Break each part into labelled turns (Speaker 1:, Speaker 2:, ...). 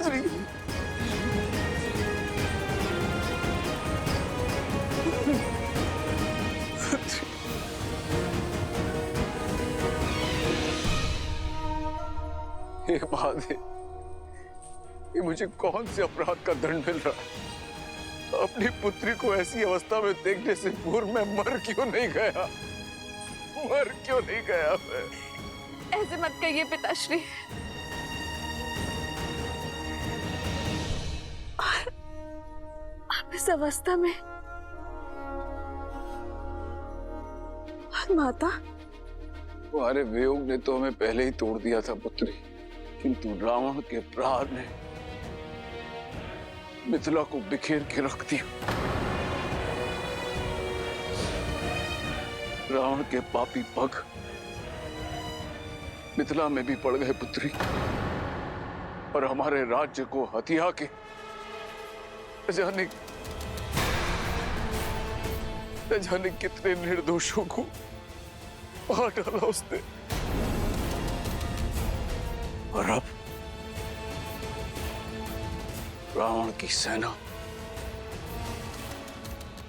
Speaker 1: पुत्री। हे महादेव, ये मुझे कौन से अपराध का दंड मिल रहा है? अपनी पुत्री को ऐसी अवस्था में देखने से पूर्व मैं मर क्यों नहीं गया? मर क्यों नहीं गया मैं?
Speaker 2: ऐसे मत कहिए पिताश्री। और आप इस अवस्था में और माता?
Speaker 1: तुम्हारे वियोग ने तो हमें पहले ही तोड़ दिया था पुत्री, किंतु रावण के प्रहार ने मिथिला को बिखेर के रख दिया। रावण के पापी पग मिथिला में भी पड़ गए पुत्री, और हमारे राज्य को हथिया के जाने कितने निर्दोषों को मार डाला उसने। और अब रावण की सेना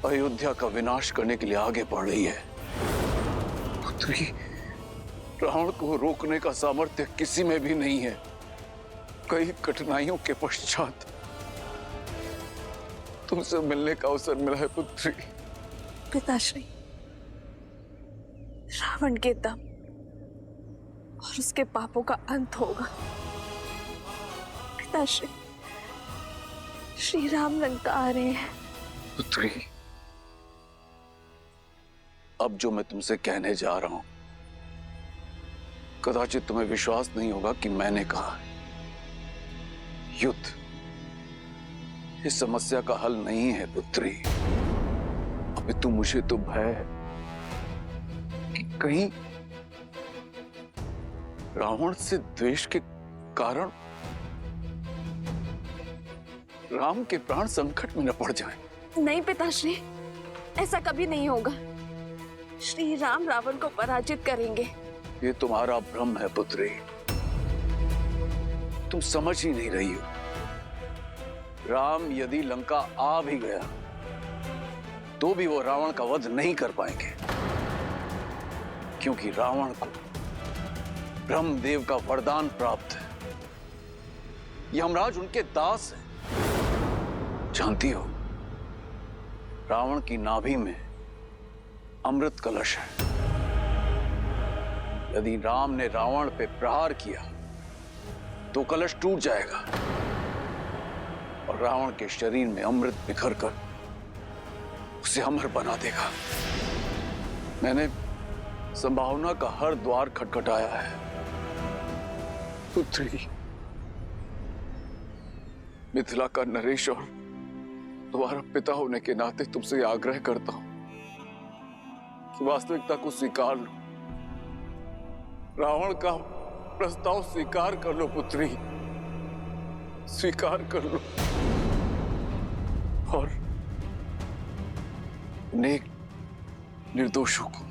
Speaker 1: अयोध्या का विनाश करने के लिए आगे बढ़ रही है। पुत्री, रावण को रोकने का सामर्थ्य किसी में भी नहीं है। कई कठिनाइयों के पश्चात तुमसे मिलने का अवसर मिला है पुत्री।
Speaker 2: पिताश्री, रावण के दम और उसके पापों का अंत होगा। पिताश्री, श्री राम लंका आ रहे हैं।
Speaker 1: पुत्री, अब जो मैं तुमसे कहने जा रहा हूं, कदाचित तुम्हें विश्वास नहीं होगा कि मैंने कहा। युद्ध इस समस्या का हल नहीं है पुत्री। अपितु मुझे तो भय है कि कहीं रावण से द्वेष के कारण राम के प्राण संकट में न पड़ जाएं।
Speaker 2: नहीं पिताश्री, ऐसा कभी नहीं होगा। श्री राम रावण को पराजित करेंगे।
Speaker 1: ये तुम्हारा भ्रम है पुत्री, तुम समझ ही नहीं रही हो। राम यदि लंका आ भी गया तो भी वो रावण का वध नहीं कर पाएंगे, क्योंकि रावण को ब्रह्मदेव का वरदान प्राप्त है। यमराज उनके दास हैं। जानती हो, रावण की नाभि में अमृत कलश है। यदि राम ने रावण पे प्रहार किया तो कलश टूट जाएगा और रावण के शरीर में अमृत बिखर कर उसे अमर बना देगा। मैंने संभावना का हर द्वार खटखटाया है पुत्री। मिथिला का नरेश और तुम्हारा पिता होने के नाते तुमसे आग्रह करता हूं कि वास्तविकता को स्वीकार लो। रावण का प्रस्ताव स्वीकार कर लो पुत्री, स्वीकार कर लो। और नेक निर्दोषों को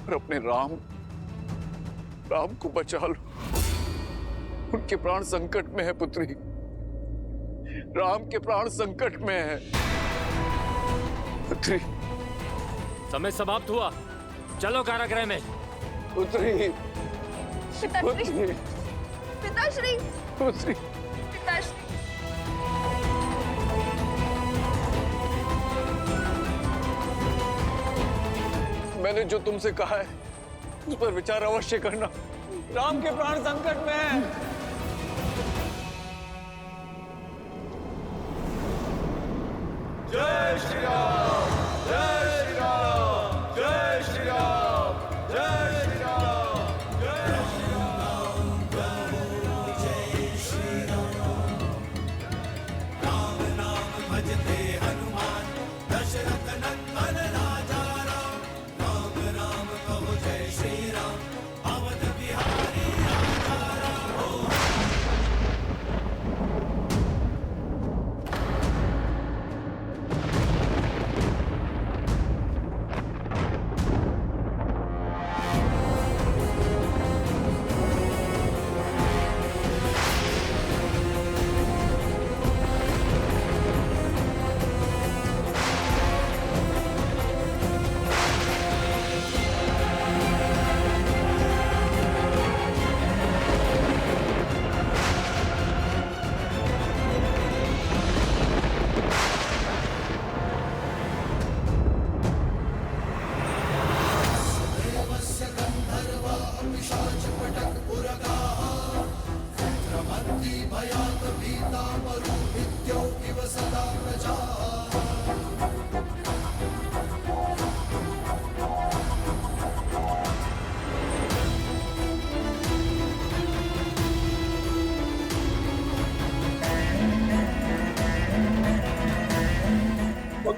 Speaker 1: और अपने राम को बचा लो। उनके प्राण संकट में है पुत्री, राम के प्राण संकट में है पुत्री।
Speaker 3: समय समाप्त हुआ, चलो कारागृह में।
Speaker 1: पुत्री,
Speaker 2: पिताश्री, पिताश्री,
Speaker 1: पुत्री,
Speaker 2: पिताश्री।
Speaker 1: मैंने जो तुमसे कहा है उस पर विचार अवश्य करना। राम के प्राण संकट में है।
Speaker 4: जय श्री राम, जय श्री राम, जय श्री राम, जय श्री राम, जय श्री राम, जय श्री राम। राम नाम भजते हनुमान, दशरथ नंदन राजा राम। राम राम कहो जय श्री राम, अवध बिहारी राजा राम।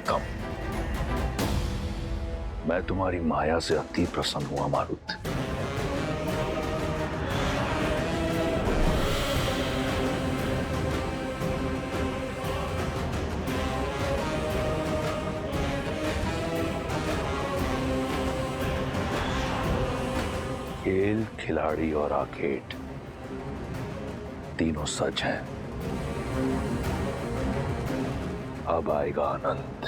Speaker 1: कम। मैं तुम्हारी माया से अति प्रसन्न हुआ मारुत। खेल, खिलाड़ी और आर्केड तीनों सच हैं। अब आएगा आनंद।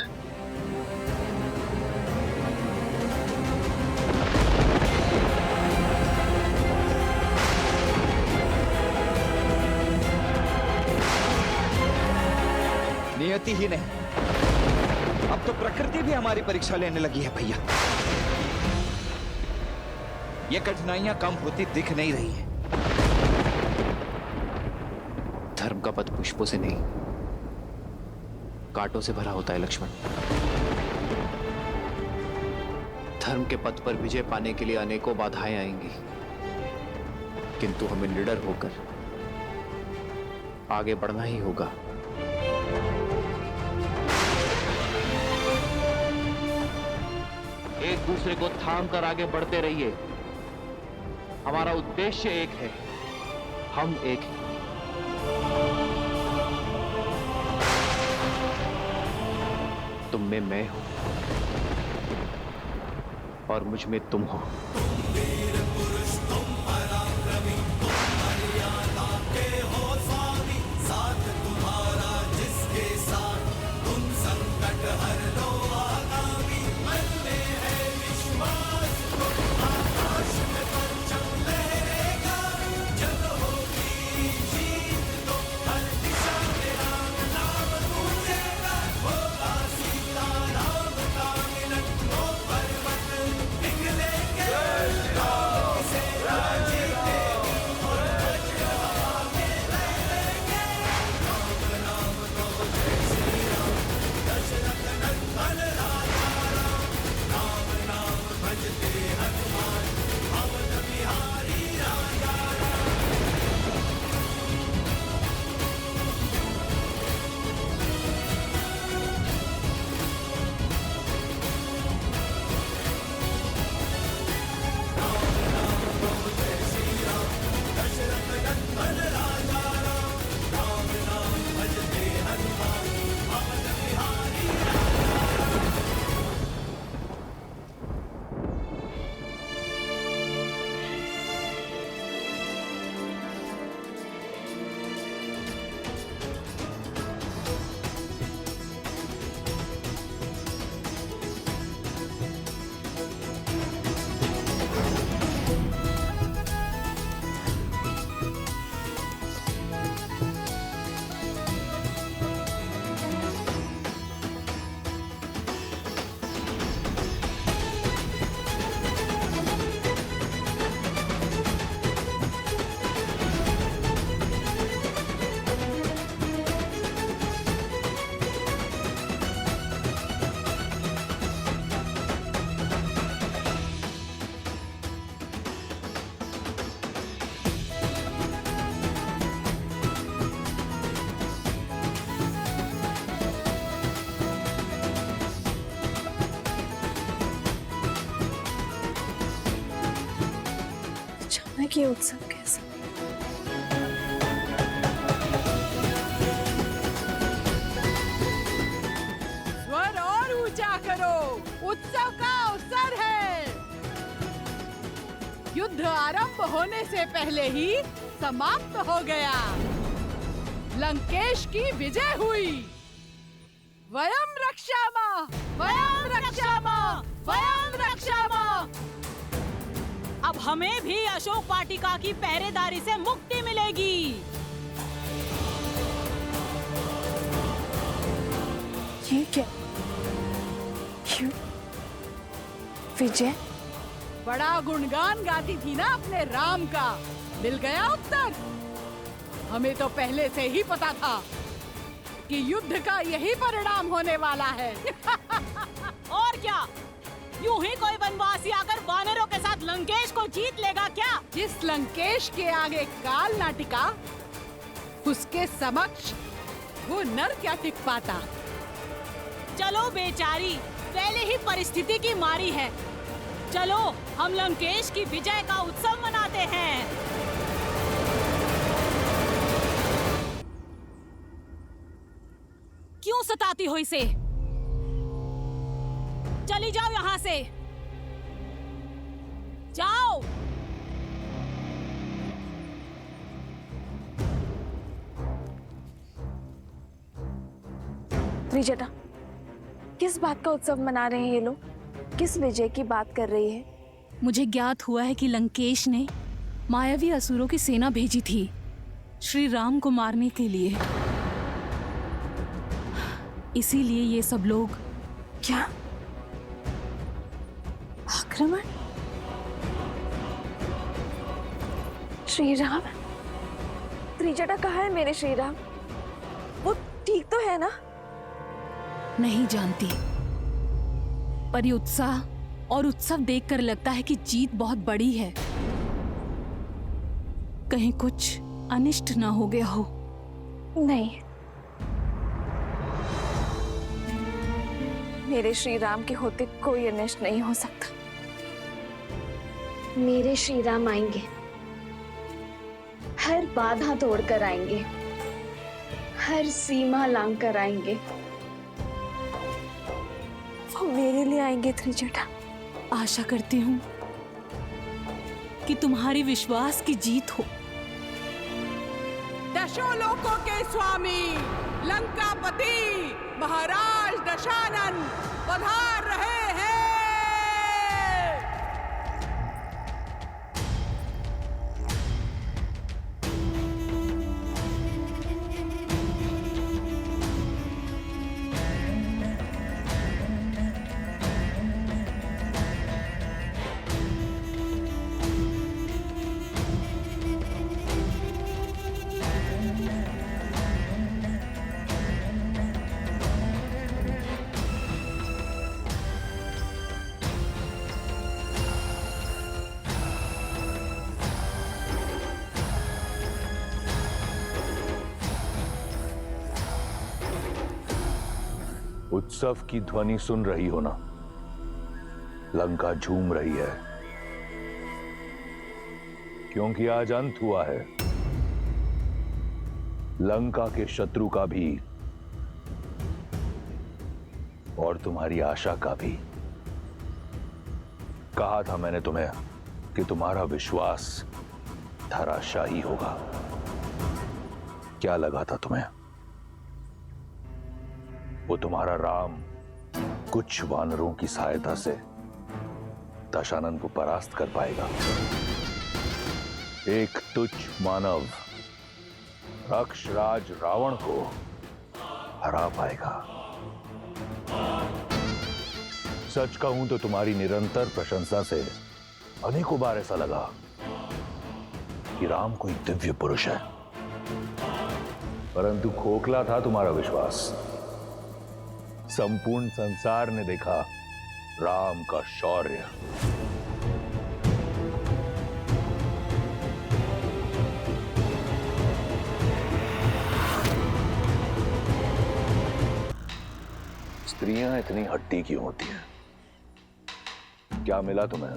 Speaker 5: नियति ही नहीं, अब तो प्रकृति भी हमारी परीक्षा लेने लगी है भैया। ये कठिनाइयां कम होती दिख नहीं रही है।
Speaker 6: धर्म का पथ पुष्पों से नहीं, कांटों से भरा होता है लक्ष्मण। धर्म के पथ पर विजय पाने के लिए अनेकों बाधाएं आएंगी, किंतु हमें निडर होकर आगे बढ़ना ही होगा। एक दूसरे को थाम कर आगे बढ़ते रहिए। हमारा उद्देश्य एक है, हम एक हैं। तुम में मैं हूं और मुझ में तुम हो।
Speaker 2: ये उत्सव कैसा?
Speaker 7: स्वर और ऊंचा करो, उत्सव का अवसर है। युद्ध आरंभ होने से पहले ही समाप्त हो गया। लंकेश की विजय हुई। वयम रक्षामः, वयम रक्षामः, वयम रक्षामः।
Speaker 8: अब हमें भी अशोक वाटिका की पहरेदारी से मुक्ति मिलेगी।
Speaker 2: ये क्या? क्यों? विजय?
Speaker 7: बड़ा गुणगान गाती थी ना अपने राम का, मिल गया उत्तर। हमें तो पहले से ही पता था कि युद्ध का यही परिणाम होने वाला है।
Speaker 8: और क्या, यूं ही कोई वनवासी आकर वानरों के साथ लंकेश को जीत लेगा क्या?
Speaker 7: जिस लंकेश के आगे काल ना टिका, उसके समक्ष वो नर क्या टिक पाता।
Speaker 8: चलो बेचारी, पहले ही परिस्थिति की मारी है। चलो हम लंकेश की विजय का उत्सव मनाते हैं। क्यों सताती हो इसे? चली जाओ यहाँ से, जाओ।
Speaker 2: त्रिजटा, किस बात का उत्सव मना रहे हैं ये लोग? किस विजय की बात कर रही है?
Speaker 8: मुझे ज्ञात हुआ है कि लंकेश ने मायावी असुरों की सेना भेजी थी श्री राम को मारने के लिए। इसीलिए ये सब लोग।
Speaker 2: क्या आक्रमण? श्री राम? त्रिजटा कहाँ है मेरे श्री राम? वो ठीक तो है ना?
Speaker 8: नहीं जानती, पर ये उत्साह और उत्सव देखकर लगता है कि जीत बहुत बड़ी है। कहीं कुछ अनिष्ट ना हो गया हो।
Speaker 2: नहीं, मेरे श्री राम के होते कोई अनिष्ट नहीं हो सकता।
Speaker 9: मेरे श्री राम आएंगे, हर बाधा तोड़कर आएंगे, हर सीमा लांघकर आएंगे।
Speaker 2: वो मेरे लिए आएंगे त्रिजटा।
Speaker 8: आशा करती हूँ कि तुम्हारे विश्वास की जीत हो।
Speaker 7: दशों लोकों के स्वामी लंकापति महाराज दशानन पधार रहे हैं।
Speaker 4: उत्सव की ध्वनि सुन रही हो ना? लंका झूम रही है, क्योंकि आज अंत हुआ है लंका के शत्रु का भी और तुम्हारी आशा का भी। कहा था मैंने तुम्हें कि तुम्हारा विश्वास धराशायी होगा। क्या लगा था तुम्हें? वो तुम्हारा राम कुछ वानरों की सहायता से दशानन को परास्त कर पाएगा। एक तुच्छ मानव राक्षराज रावण को हरा पाएगा। सच कहूं तो तुम्हारी निरंतर प्रशंसा से अनेकों बार ऐसा लगा कि राम कोई दिव्य पुरुष है, परंतु खोखला था तुम्हारा विश्वास। संपूर्ण संसार ने देखा राम का शौर्य। स्त्रियां इतनी हट्टी क्यों होती हैं? क्या मिला तुम्हें?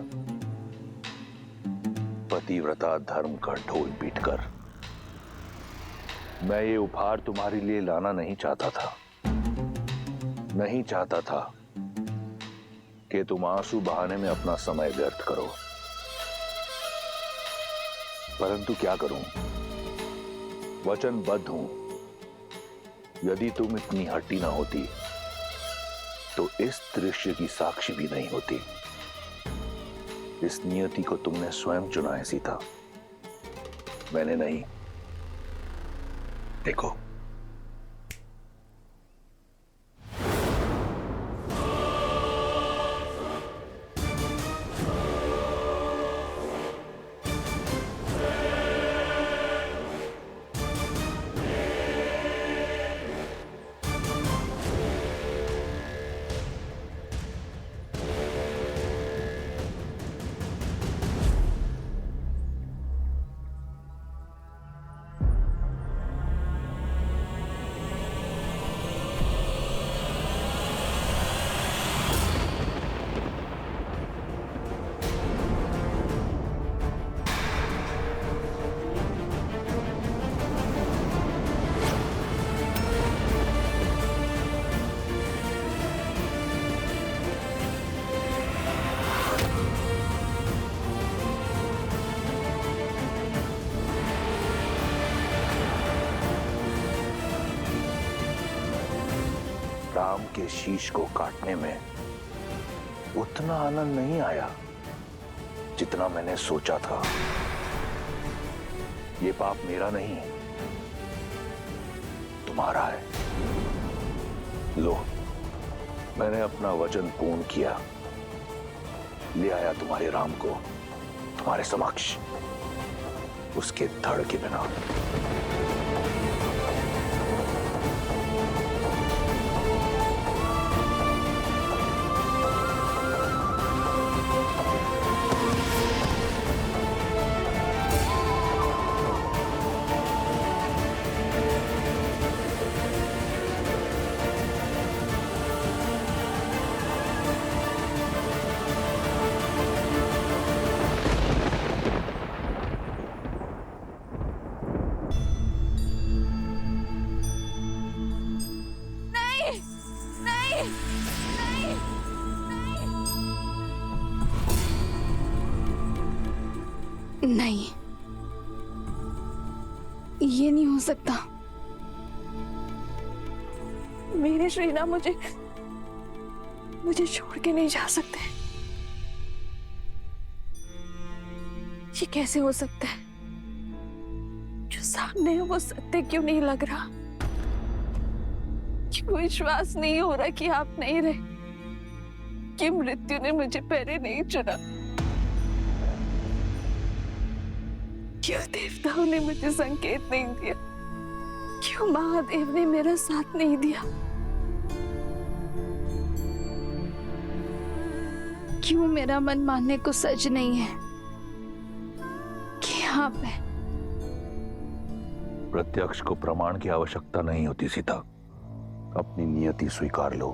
Speaker 4: पतिव्रता धर्म का ढोल पीटकर। मैं ये उपहार तुम्हारे लिए लाना नहीं चाहता था। नहीं चाहता था कि तुम आंसू बहाने में अपना समय व्यर्थ करो, परंतु क्या करूं? वचनबद्ध हूं। यदि तुम इतनी हट्टी ना होती तो इस दृश्य की साक्षी भी नहीं होती। इस नियति को तुमने स्वयं चुना है सीता, मैंने नहीं। देखो,
Speaker 10: राम के शीश को काटने में उतना आनंद नहीं आया जितना मैंने सोचा था। ये पाप मेरा नहीं, तुम्हारा है। लो, मैंने अपना वचन पूर्ण किया, ले आया तुम्हारे राम को तुम्हारे समक्ष, उसके धड़ के बिना।
Speaker 9: नहीं, ये नहीं हो सकता।
Speaker 2: मेरे श्री राम मुझे छोड़ के नहीं जा सकते। ये कैसे हो सकता है? जो सामने है वो सत्य क्यों नहीं लग रहा? क्यों विश्वास नहीं हो रहा कि आप नहीं रहे, कि मृत्यु ने मुझे पहले नहीं चुना? क्यों देवताओं ने मुझे संकेत नहीं दिया? क्यों महादेव ने मेरा साथ नहीं दिया?
Speaker 9: क्यों मेरा मन मानने को सच नहीं है कि आप हैं?
Speaker 10: प्रत्यक्ष को प्रमाण की आवश्यकता नहीं होती सीता, अपनी नियति स्वीकार लो।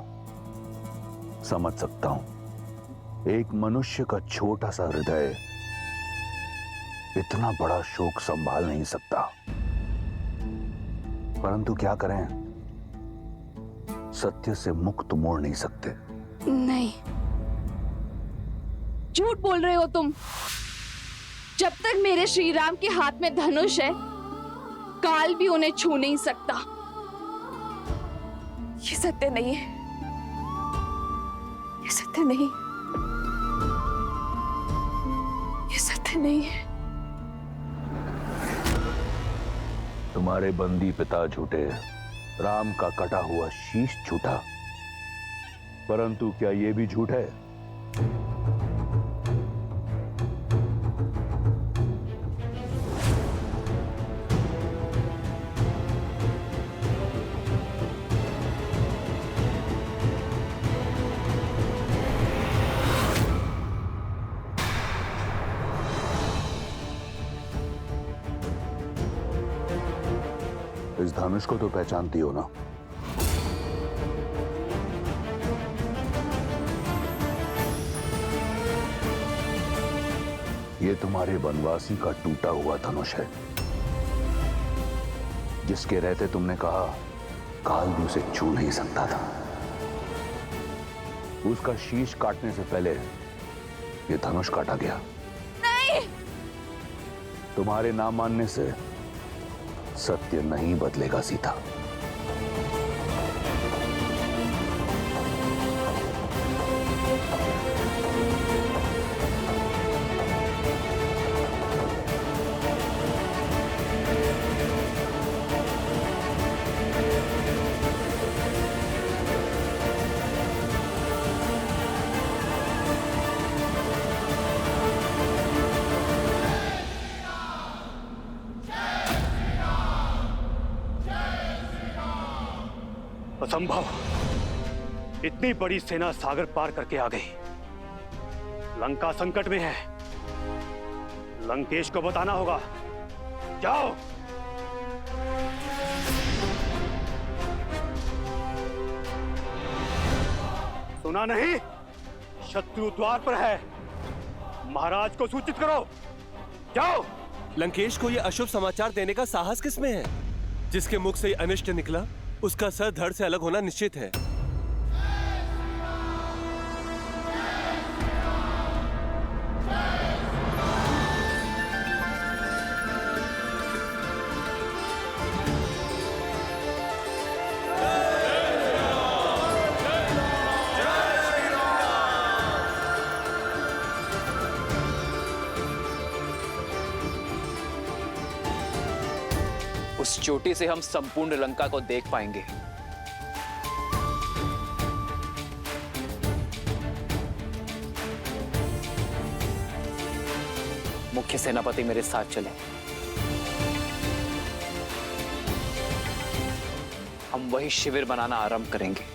Speaker 10: समझ सकता हूं एक मनुष्य का छोटा सा हृदय इतना बड़ा शोक संभाल नहीं सकता, परंतु क्या करें, सत्य से मुक्त मोड़ नहीं सकते।
Speaker 9: नहीं, झूठ बोल रहे हो तुम। जब तक मेरे श्री राम के हाथ में धनुष है, काल भी उन्हें छू नहीं सकता।
Speaker 2: ये सत्य नहीं है, ये सत्य नहीं, ये सत्य नहीं है।
Speaker 10: तुम्हारे बंदी पिता झूठे, राम का कटा हुआ शीश झूठा, परंतु क्या यह भी झूठ है? इस धनुष को तो पहचानती हो ना? ये तुम्हारे वनवासी का टूटा हुआ धनुष है, जिसके रहते तुमने कहा काल भी उसे छू नहीं सकता था। उसका शीश काटने से पहले ये धनुष काटा गया।
Speaker 9: नहीं!
Speaker 10: तुम्हारे ना मानने से सत्य नहीं बदलेगा सीता।
Speaker 3: असंभव! इतनी बड़ी सेना सागर पार करके आ गई। लंका संकट में है। लंकेश को बताना होगा। जाओ। सुना नहीं? शत्रु द्वार पर है। महाराज को सूचित करो। जाओ।
Speaker 11: लंकेश को यह अशुभ समाचार देने का साहस किसमें है? जिसके मुख से अनिष्ट निकला, उसका सर धड़ से अलग होना निश्चित है।
Speaker 6: उस चोटी से हम संपूर्ण लंका को देख पाएंगे। मुख्य सेनापति मेरे साथ चले। हम वही शिविर बनाना आरंभ करेंगे।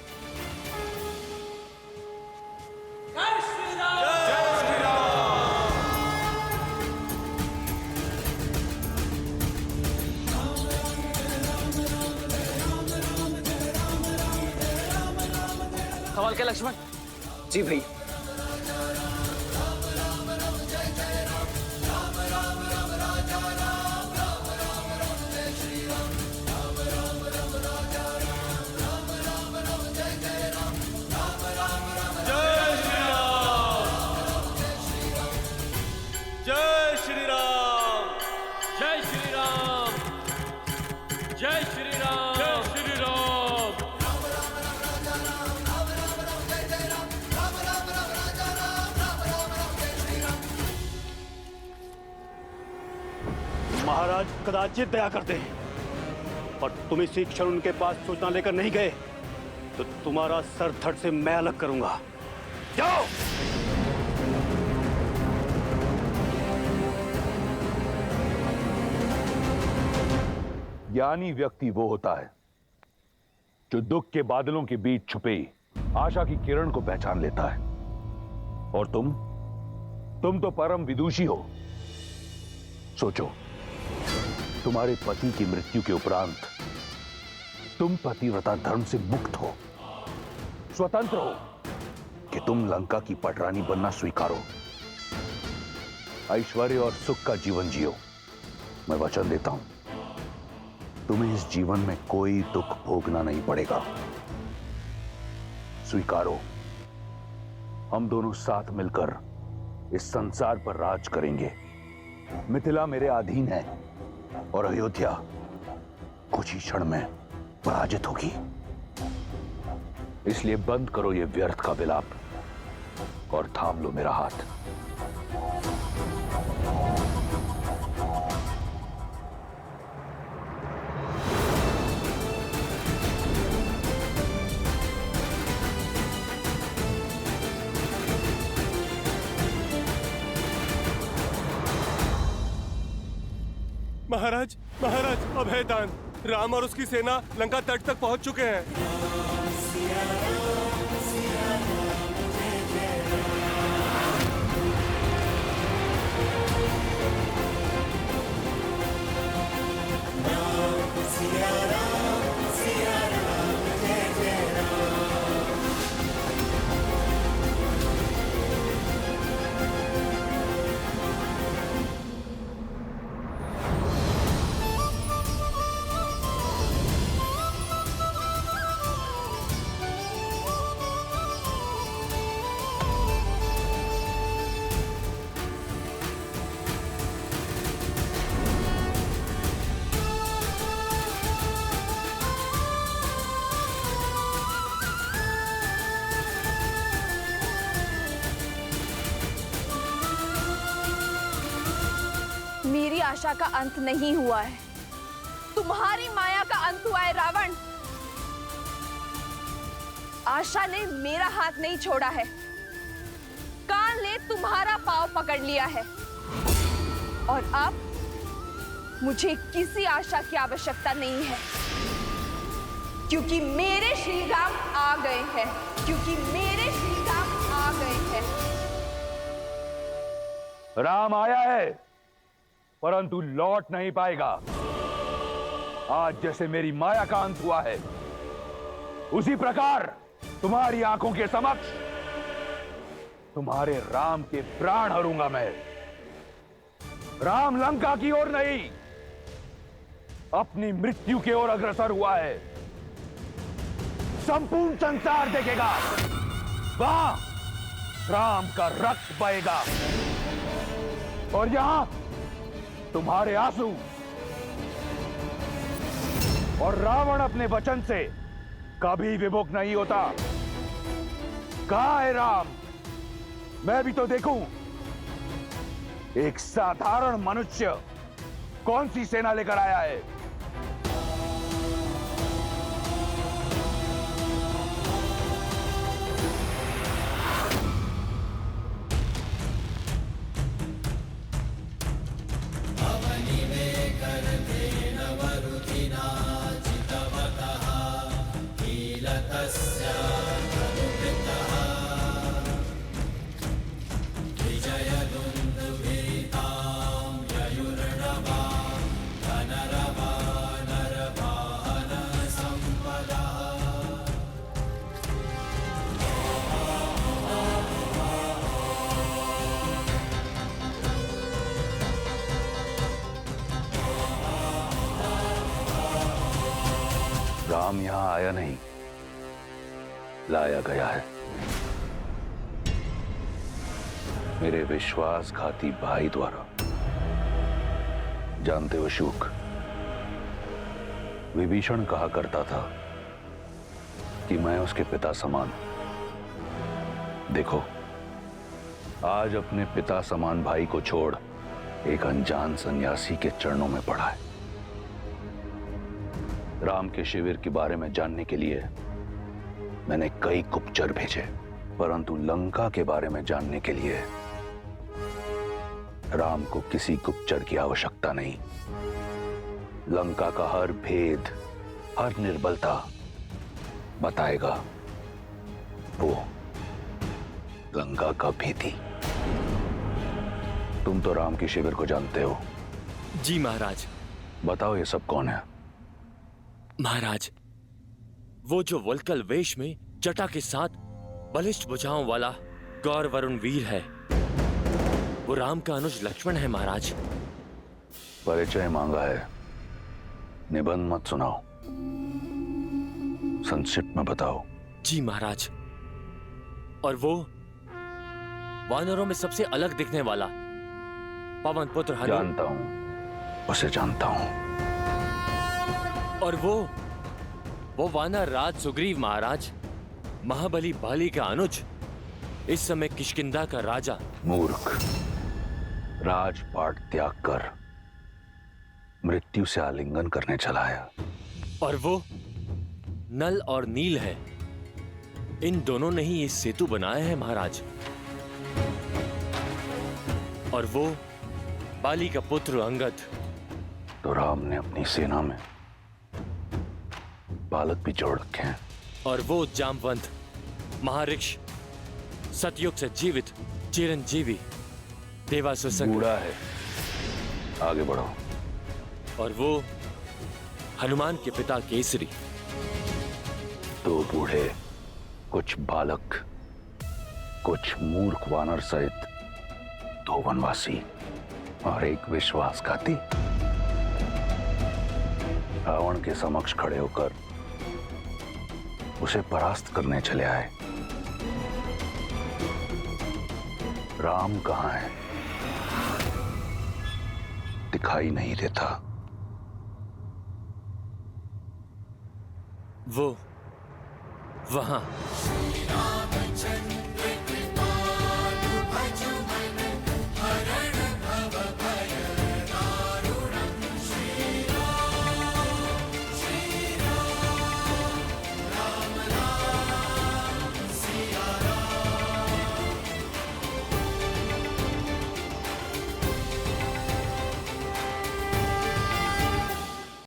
Speaker 5: कमाल के लक्ष्मण
Speaker 6: जी भाई।
Speaker 11: जय श्री राम, जय श्री राम, जय श्री राम, जय श्री राम।
Speaker 3: महाराज कदाचित दया करते हैं, और तुम इसी क्षण उनके पास सूचना लेकर नहीं गए तो तुम्हारा सर धड़ से मैं अलग करूंगा। जाओ।
Speaker 10: ज्ञानी व्यक्ति वो होता है जो दुख के बादलों के बीच छुपे आशा की किरण को पहचान लेता है। और तुम तो परम विदुषी हो। सोचो, तुम्हारे पति की मृत्यु के उपरांत तुम पतिव्रता धर्म से मुक्त हो, स्वतंत्र हो कि तुम लंका की पटरानी बनना स्वीकारो, ऐश्वर्य और सुख का जीवन जियो। मैं वचन देता हूं, तुम्हें इस जीवन में कोई दुख भोगना नहीं पड़ेगा। स्वीकारो, हम दोनों साथ मिलकर इस संसार पर राज करेंगे। मिथिला मेरे अधीन है और अयोध्या कुछ ही क्षण में पराजित होगी। इसलिए बंद करो ये व्यर्थ का विलाप और थाम लो मेरा हाथ।
Speaker 11: महाराज, महाराज, अभयदान। राम और उसकी सेना लंका तट तक पहुंच चुके हैं।
Speaker 2: मेरी आशा का अंत नहीं हुआ है, तुम्हारी माया का अंत हुआ है रावण। आशा ने मेरा हाथ नहीं छोड़ा है, काल ने तुम्हारा पांव पकड़ लिया है। और अब मुझे किसी आशा की आवश्यकता नहीं है, क्योंकि मेरे श्री राम आ गए हैं, क्योंकि मेरे श्री राम आ गए हैं।
Speaker 10: राम आया है परंतु लौट नहीं पाएगा। आज जैसे मेरी माया का अंत हुआ है, उसी प्रकार तुम्हारी आंखों के समक्ष तुम्हारे राम के प्राण हरूंगा मैं। राम लंका की ओर नहीं, अपनी मृत्यु की ओर अग्रसर हुआ है। संपूर्ण संसार देखेगा, वहां राम का रक्त बहेगा और यहां तुम्हारे आंसू। और रावण अपने वचन से कभी विमुख नहीं होता। कहां है राम? मैं भी तो देखूं। एक साधारण मनुष्य कौन सी सेना लेकर आया है? राम यहां आया नहीं, लाया गया है। मेरे विश्वासघाती भाई द्वारा। जानते हो शुक, विभीषण कहा करता था कि मैं उसके पिता समान। देखो, आज अपने पिता समान भाई को छोड़ एक अनजान सन्यासी के चरणों में पड़ा है। राम के शिविर के बारे में जानने के लिए मैंने कई गुप्तचर भेजे, परंतु लंका के बारे में जानने के लिए राम को किसी गुप्तचर की आवश्यकता नहीं। लंका का हर भेद, हर निर्बलता बताएगा वो लंका का भेदी। तुम तो राम के शिविर को जानते हो।
Speaker 12: जी महाराज।
Speaker 10: बताओ ये सब कौन है?
Speaker 12: महाराज, वो जो वल्कल वेश में जटा के साथ बलिष्ठ भुजाओं वाला गौर वरुण वीर है, वो राम का अनुज लक्ष्मण है महाराज।
Speaker 10: परिचय मांगा है, निबंध मत सुनाओ, संक्षिप्त में बताओ।
Speaker 12: जी महाराज। और वो वानरों में सबसे अलग दिखने वाला पवन पुत्र हनु।
Speaker 10: जानता हूं, उसे जानता हूं।
Speaker 12: और वो वानर राज सुग्रीव महाराज, महाबली बाली का अनुज, इस समय किष्किंधा का राजा।
Speaker 10: मूर्ख, राजपाट त्याग कर मृत्यु से आलिंगन करने चला है।
Speaker 12: और वो नल और नील है, इन दोनों ने ही ये सेतु बनाया है महाराज। और वो बाली का पुत्र अंगद।
Speaker 10: तो राम ने अपनी सेना में बालक भी जोड़ रखे हैं।
Speaker 12: और वो जामवंत महारिक्ष, सतयुग से जीवित चिरंजीवी देवासुर संग।
Speaker 10: बूढ़ा है, आगे बढ़ो।
Speaker 12: और वो हनुमान के पिता केसरी।
Speaker 10: दो बूढ़े, कुछ बालक, कुछ मूर्ख वानर सहित दो वनवासी और एक विश्वासघाती रावण के समक्ष खड़े होकर उसे परास्त करने चले आए। राम कहां है? दिखाई नहीं देता।
Speaker 12: वो वहां।